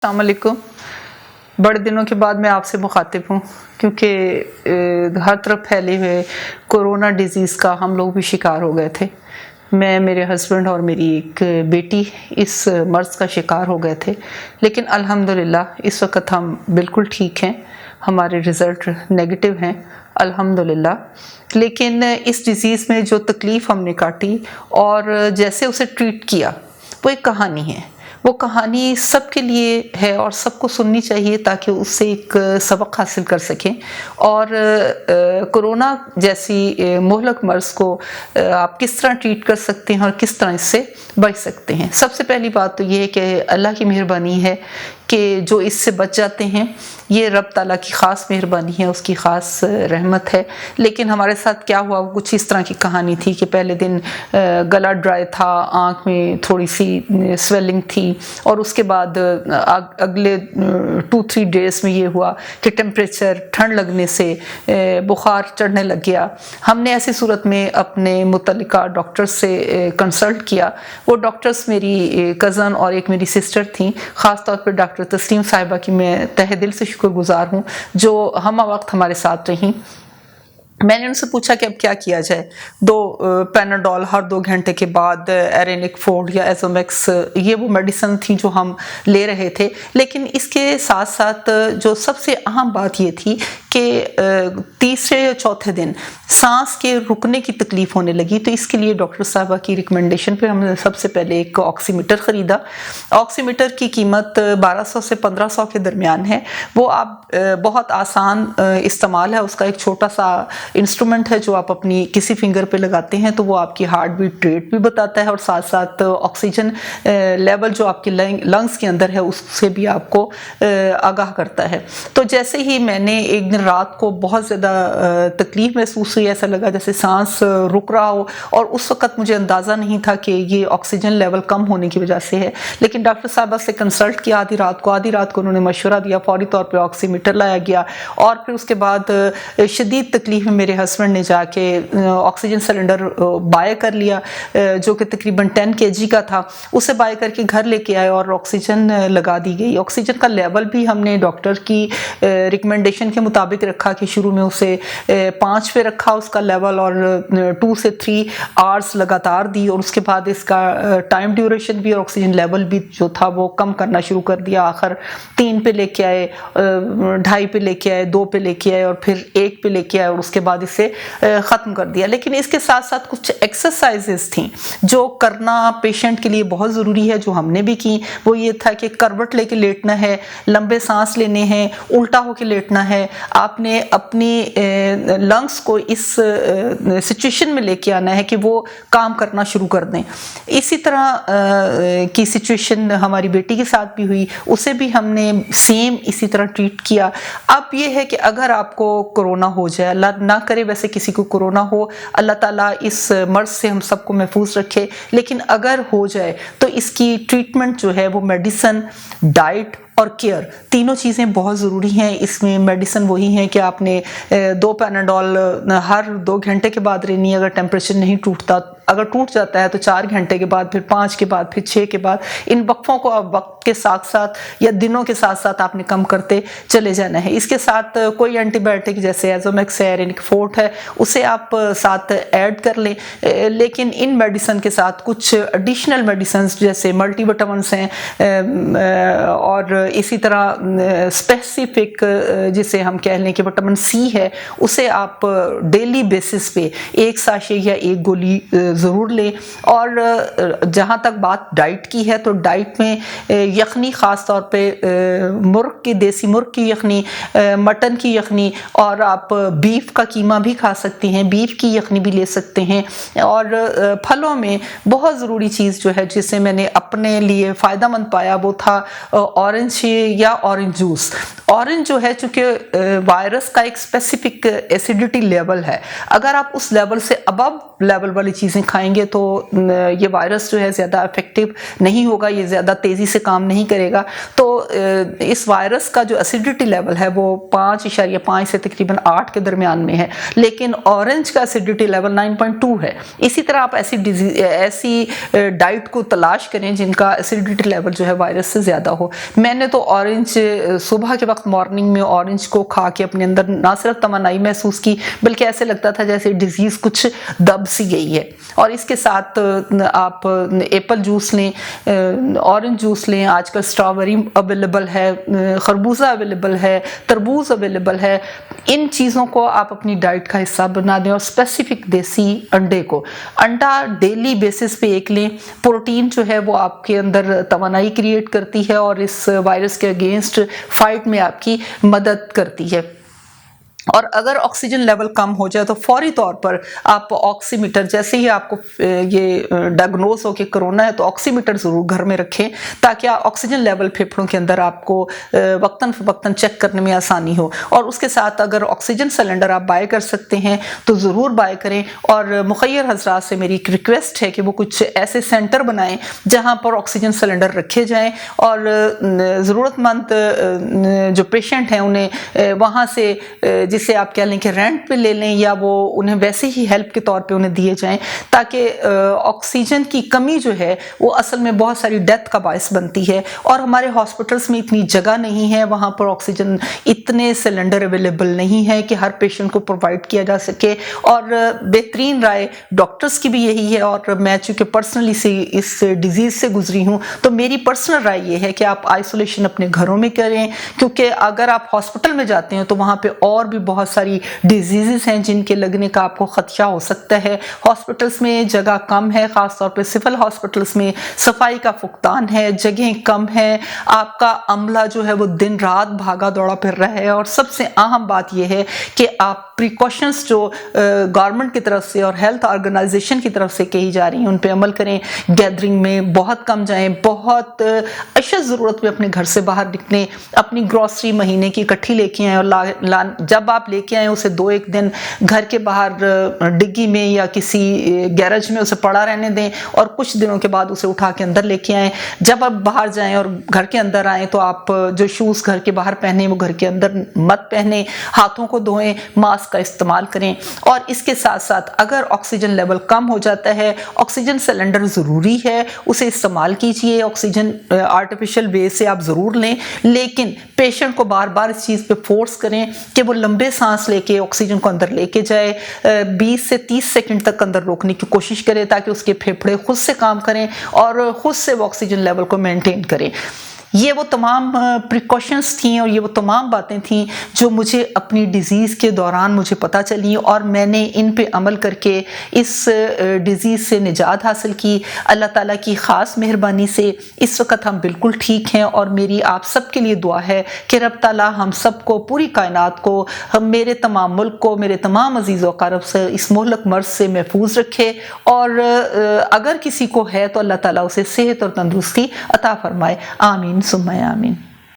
السلام علیکم۔ بڑے دنوں کے بعد میں آپ سے مخاطب ہوں کیونکہ ہر طرف پھیلے ہوئے کورونا ڈیزیز کا ہم لوگ بھی شکار ہو گئے تھے۔ میں، میرے ہسبینڈ اور میری ایک بیٹی اس مرض کا شکار ہو گئے تھے، لیکن الحمدللہ اس وقت ہم بالکل ٹھیک ہیں، ہمارے رزلٹ نیگیٹو ہیں الحمدللہ۔ لیکن اس ڈیزیز میں جو تکلیف ہم نے کاٹی اور جیسے اسے ٹریٹ کیا وہ ایک کہانی ہے۔ وہ کہانی سب کے لیے ہے اور سب کو سننی چاہیے تاکہ اس سے ایک سبق حاصل کر سکیں، اور کرونا جیسی مہلک مرض کو آپ کس طرح ٹریٹ کر سکتے ہیں اور کس طرح اس سے بچ سکتے ہیں۔ سب سے پہلی بات تو یہ ہے کہ اللہ کی مہربانی ہے کہ جو اس سے بچ جاتے ہیں، یہ رب تعالیٰ کی خاص مہربانی ہے، اس کی خاص رحمت ہے۔ لیکن ہمارے ساتھ کیا ہوا، وہ کچھ اس طرح کی کہانی تھی کہ پہلے دن گلا ڈرائی تھا، آنکھ میں تھوڑی سی سویلنگ تھی، اور اس کے بعد اگلے 2-3 ڈیز میں یہ ہوا کہ ٹیمپریچر ٹھنڈ لگنے سے بخار چڑھنے لگ گیا۔ ہم نے ایسی صورت میں اپنے متعلقہ ڈاکٹر سے کنسلٹ کیا۔ وہ ڈاکٹرز میری کزن اور ایک میری سسٹر تھیں، خاص طور پہ ڈاکٹر تسلیم صاحبہ کی میں تہہ دل سے شکر گزار ہوں جو ہمہ وقت ہمارے ساتھ رہیں۔ میں نے ان سے پوچھا کہ اب کیا جائے۔ 2 پیناڈول ہر 2 گھنٹے کے بعد، ایرینک فورڈ یا ایزومیکس، یہ وہ میڈیسن تھیں جو ہم لے رہے تھے۔ لیکن اس کے ساتھ ساتھ جو سب سے اہم بات یہ تھی کہ تیسرے یا چوتھے دن سانس کے رکنے کی تکلیف ہونے لگی، تو اس کے لیے ڈاکٹر صاحبہ کی ریکمنڈیشن پہ ہم نے سب سے پہلے ایک آکسی میٹر خریدا۔ آکسی میٹر کی قیمت 1200 سے 1500 کے درمیان ہے۔ وہ آپ بہت آسان استعمال ہے، اس کا ایک چھوٹا سا انسٹرومنٹ ہے جو آپ اپنی کسی فنگر پہ لگاتے ہیں تو وہ آپ کی ہارٹ بیٹ ریٹ بھی بتاتا ہے، اور ساتھ ساتھ آکسیجن لیول جو آپ کے لنگز کے اندر ہے اس سے بھی آپ کو آگاہ کرتا ہے۔ تو جیسے ہی میں نے ایک دن رات کو بہت زیادہ تکلیف محسوس ہوئی، ایسا لگا جیسے سانس رک رہا ہو، اور اس وقت مجھے اندازہ نہیں تھا کہ یہ آکسیجن لیول کم ہونے کی وجہ سے ہے۔ لیکن ڈاکٹر صاحبہ سے کنسلٹ کیا آدھی رات کو انہوں نے مشورہ دیا، فوری طور پہ آکسی میٹر لایا گیا، اور پھر اس کے بعد شدید تکلیف میں میرے ہسبینڈ نے جا کے آکسیجن سلنڈر بائی کر لیا جو کہ تقریباً 10 kg کا تھا، اسے بائی کر کے گھر لے کے آئے اور آکسیجن لگا دی گئی۔ آکسیجن کا لیول بھی ہم نے ڈاکٹر کی ریکمنڈیشن کے مطابق رکھا کہ شروع میں اسے 5 پہ رکھا اس کا لیول، اور 2 سے 3 آورس لگاتار دی، اور اس کے بعد اس کا ٹائم ڈیوریشن بھی اور آکسیجن لیول بھی جو تھا وہ کم کرنا شروع کر دیا۔ آخر 3 پہ لے کے آئے، 2.5 پہ لے کے آئے، 2 پہ لے کے آئے، اور پھر 1 پہ لے کے آئے، اور اس کے بعد اسے ختم کر دیا۔ لیکن اس کے ساتھ ساتھ کچھ ایکسرسائزز تھیں جو کرنا پیشنٹ کے لیے بہت ضروری ہے، جو ہم نے بھی کی۔ وہ یہ تھا کہ کروٹ لے کے لیٹنا ہے، لمبے سانس لینے ہیں، الٹا ہو کے لیٹنا ہے۔ آپ نے اپنی لنگس کو اس سچویشن میں لے کے آنا ہے کہ وہ کام کرنا شروع کر دیں۔ اسی طرح کی سچویشن ہماری بیٹی کے ساتھ بھی ہوئی، اسے بھی ہم نے سیم اسی طرح ٹریٹ کیا۔ اب یہ ہے کہ اگر آپ کو کورونا ہو جائے، اللہ نہ کرے ویسے کسی کو کورونا ہو، اللہ تعالیٰ اس مرض سے ہم سب کو محفوظ رکھے، لیکن اگر ہو جائے تو اس کی ٹریٹمنٹ جو ہے وہ میڈیسن، ڈائٹ اور کیئر، تینوں چیزیں بہت ضروری ہیں۔ اس میں میڈیسن وہی ہیں کہ آپ نے 2 پیناڈول ہر 2 گھنٹے کے بعد لینی ہے، اگر ٹیمپریچر نہیں ٹوٹتا، اگر ٹوٹ جاتا ہے تو 4 گھنٹے کے بعد، پھر 5 کے بعد، پھر 6 کے بعد۔ ان وقفوں کو آپ وقت کے ساتھ ساتھ یا دنوں کے ساتھ ساتھ آپ نے کم کرتے چلے جانا ہے۔ اس کے ساتھ کوئی اینٹی بائیوٹک جیسے ایزومیکس ہے، ایرینک فورٹ ہے، اسے آپ ساتھ ایڈ کر لیں، لیکن ان میڈیسن کے ساتھ کچھ ایڈیشنل میڈیسنز جیسے ملٹی وٹامنس ہیں، اور اسی طرح اسپیسیفک جسے ہم کہہ لیں کہ وٹامن سی ہے، اسے آپ ڈیلی بیسس پہ 1 ساشے یا 1 گولی ضرور لیں۔ اور جہاں تک بات ڈائٹ کی ہے تو ڈائٹ میں یخنی، خاص طور پہ مرغ کی، دیسی مرغ کی یخنی، مٹن کی یخنی، اور آپ بیف کا قیمہ بھی کھا سکتے ہیں، بیف کی یخنی بھی لے سکتے ہیں۔ اور پھلوں میں بہت ضروری چیز جو ہے جسے میں نے اپنے لیے فائدہ مند پایا وہ تھا اورنج یا اورنج جوس۔ اورنج جو ہے چونکہ وائرس کا ایک اسپیسیفک ایسیڈیٹی لیول ہے، اگر آپ اس لیول سے ابو لیول والی چیزیں چیزیں کھائیں گے تو یہ وائرس جو ہے زیادہ افیکٹو نہیں ہوگا, یہ زیادہ تیزی سے کام نہیں کرے گا. تو اس وائرس کا جو ایسیڈیٹی لیول ہے وہ 5.5 سے تقریباً 8 کے درمیان میں ہے, لیکن اورنج کا ایسیڈیٹی لیول 9.2 ہے. اسی طرح آپ ایسی ڈائٹ کو تلاش کریں جن کا ایسیڈیٹی لیول جو ہے وائرس سے زیادہ ہو. میں نے تو اورنج صبح کے وقت مارننگ میں اورنج کو کھا کے اپنے اندر نہ صرف توانائی محسوس کی, بلکہ ایسے لگتا تھا جیسے ڈیزیز کچھ دب سی گئی ہے. اور اس کے ساتھ آپ ایپل جوس لیں, اورنج جوس لیں, آج کل اسٹرابیری اویلیبل ہے, خربوزہ اویلیبل ہے, تربوز اویلیبل ہے. ان چیزوں کو آپ اپنی ڈائٹ کا حصہ بنا دیں. اور اسپیسیفک دیسی انڈا ڈیلی بیسس پہ ایک لیں. پروٹین جو ہے وہ آپ کے اندر توانائی کریٹ کرتی ہے اور اس وائرس کے اگینسٹ فائٹ میں آپ کی مدد کرتی ہے. اور اگر آکسیجن لیول کم ہو جائے تو فوری طور پر آپ آکسی میٹر, جیسے ہی آپ کو یہ ڈائگنوز ہو کہ کرونا ہے تو آکسی میٹر ضرور گھر میں رکھیں تاکہ آکسیجن لیول پھیپھڑوں کے اندر آپ کو وقتاً فوقتاً چیک کرنے میں آسانی ہو. اور اس کے ساتھ اگر آکسیجن سلنڈر آپ بائی کر سکتے ہیں تو ضرور بائی کریں. اور مخیر حضرات سے میری ایک ریکویسٹ ہے کہ وہ کچھ ایسے سینٹر بنائیں جہاں پر آکسیجن سلنڈر رکھے جائیں اور ضرورت مند جو پیشنٹ ہیں انہیں وہاں سے جسے آپ کہہ لیں کہ رینٹ پہ لے لیں یا وہ انہیں ویسے ہی ہیلپ کے طور پہ انہیں دیے جائیں, تاکہ آکسیجن کی کمی جو ہے وہ اصل میں بہت ساری ڈیتھ کا باعث بنتی ہے. اور ہمارے ہاسپٹلس میں اتنی جگہ نہیں ہے, وہاں پر آکسیجن اتنے سلنڈر اویلیبل نہیں ہے کہ ہر پیشنٹ کو پرووائڈ کیا جا سکے. اور بہترین رائے ڈاکٹرز کی بھی یہی ہے, اور میں چونکہ پرسنلی سے اس ڈیزیز سے گزری ہوں تو میری پرسنل رائے یہ ہے کہ آپ آئسولیشن اپنے گھروں میں کریں, کیونکہ اگر آپ ہاسپٹل میں جاتے ہیں تو وہاں پہ اور بھی بہت ساری ڈیزیزز ہیں جن کے لگنے کا آپ کو خدشہ ہو سکتا ہے. ہاسپٹلس میں جگہ کم ہے, خاص طور پہ سول ہاسپٹلس میں صفائی کا فقدان ہے, جگہیں کم ہیں, آپ کا عملہ جو ہے وہ دن رات بھاگا دوڑا پھر رہا ہے. اور سب سے اہم بات یہ ہے کہ آپ پریکاشنز جو گورنمنٹ کی طرف سے اور ہیلتھ آرگنائزیشن کی طرف سے کہی جا رہی ہیں ان پہ عمل کریں. گیدرنگ میں بہت کم جائیں, بہت اشد ضرورت میں اپنے گھر سے باہر نکلیں, اپنی گروسری مہینے کی اکٹھی لے کے آئیں اور جب آپ لے کے آئیں اسے 2-1 دن گھر کے باہر ڈگی میں یا کسی گیرج میں اسے پڑا رہنے دیں اور کچھ دنوں کے بعد اسے اٹھا کے اندر لے کے آئیں. جب آپ باہر جائیں اور گھر کے اندر آئیں تو آپ جو شوز گھر کے باہر پہنیں وہ گھر کے اندر مت پہنیں, ہاتھوں کو دھوئیں, ماسک کا استعمال کریں. اور اس کے ساتھ ساتھ اگر آکسیجن لیول کم ہو جاتا ہے, آکسیجن سلنڈر ضروری ہے, اسے استعمال کیجئے. آکسیجن آرٹیفیشل وے سے آپ ضرور لیں, لیکن پیشنٹ کو بار بار اس چیز پہ فورس کریں کہ وہ لمبے سانس لے کے آکسیجن کو اندر لے کے جائے. 20 سے 30 سیکنڈ تک اندر روکنے کی کوشش کرے تاکہ اس کے پھیپھڑے خود سے کام کریں اور خود سے وہ آکسیجن لیول کو مینٹین کریں. یہ وہ تمام پریکاشنز تھیں اور یہ وہ تمام باتیں تھیں جو مجھے اپنی ڈیزیز کے دوران مجھے پتہ چلی اور میں نے ان پہ عمل کر کے اس ڈیزیز سے نجات حاصل کی. اللہ تعالیٰ کی خاص مہربانی سے اس وقت ہم بالکل ٹھیک ہیں اور میری آپ سب کے لیے دعا ہے کہ رب تعالیٰ ہم سب کو, پوری کائنات کو, میرے تمام ملک کو, میرے تمام عزیز و اقارب سے اس مہلک مرض سے محفوظ رکھے. اور اگر کسی کو ہے تو اللہ تعالیٰ اسے صحت اور تندرستی عطا فرمائے. آمین ثم آمین.